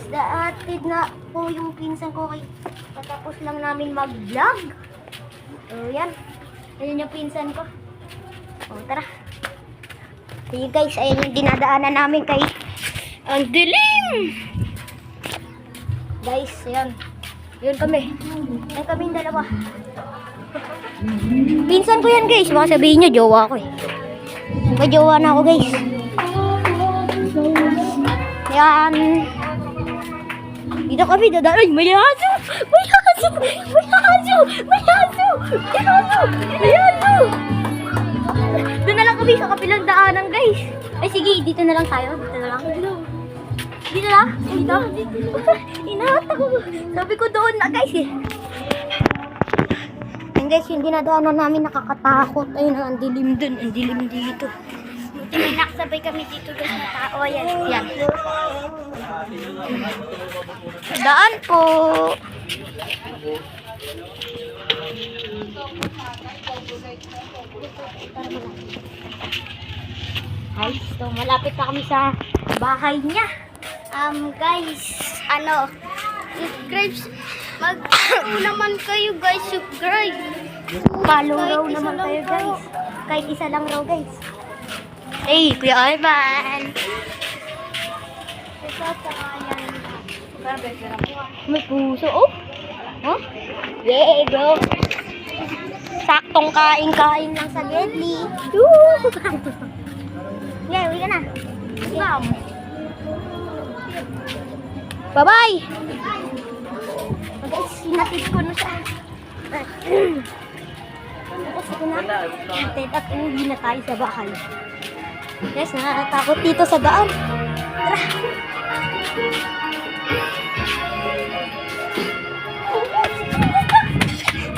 daatid na po yung pinsan ko kay patapos lang namin mag-vlog. So, yan. Ayan yung pinsan ko. O, tara. Ayun guys, ayan yung dinadaanan namin kay ang dilim. Guys, ayan. Yun kami. Ayan kaming dalawa. Pinsan ko yan guys. Baka sabihin nyo, jowa ko eh. May jowa na ako guys. Yan. Dito kami dadaan. Ay, may aso! May aso! May aso! May aso! May aso! May aso! Doon na lang kami sa kapilang daanan guys. Ay sige, dito na lang tayo. Dito na lang. Dito na? Dito? Inahat ako. Sabi ko doon na guys eh. And guys, yung dinadaanan namin nakakatakot. Ayun, ang dilim dun. Ang dilim dito. May nakasabay kami dito guys na tao. Ayan. Yan. Daan po. Guys, so malapit na kami sa bahay niya. Guys, subscribe. Naman kayo guys, subscribe. Follow raw naman kayo guys. Kahit isa lang raw guys. Hey, Kuya Ivan. May puso, oh. Huh? Yeah, bro. Saktong kain-kain lang sa Gedli. Yeah, uwi ka na. Bam. Bye-bye. Guys, sinatid ko na siya. Tapos ko na. At uwi na tayo sa bahay. Guys, nakakatakot dito sa daan. Tara.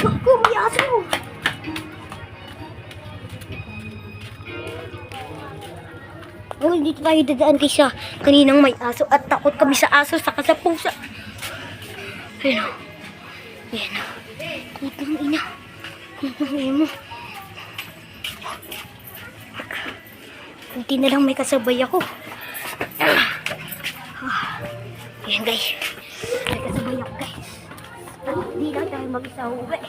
Naku, may aso. Oh, dito tayo dadaan kasi kaninang may aso at takot kami sa aso saka sa pusa. Ayun. Ayan. Dito ang ina. Ayan mo. Kunti na lang may kasabay ako. Ayan guys. May kasabay ako guys. Hindi lang tayo mag-isa uwi.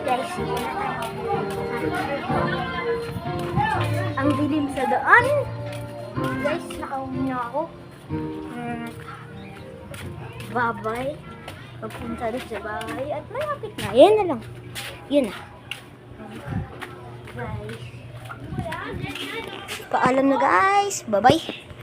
Guys, ang dilim sa daan. Guys, nakauwi na ako. Bye-bye. Pagpunta doon sa bahay. At malapit na. Yan na lang. Yan na. Guys. Paalam na guys. Bye-bye.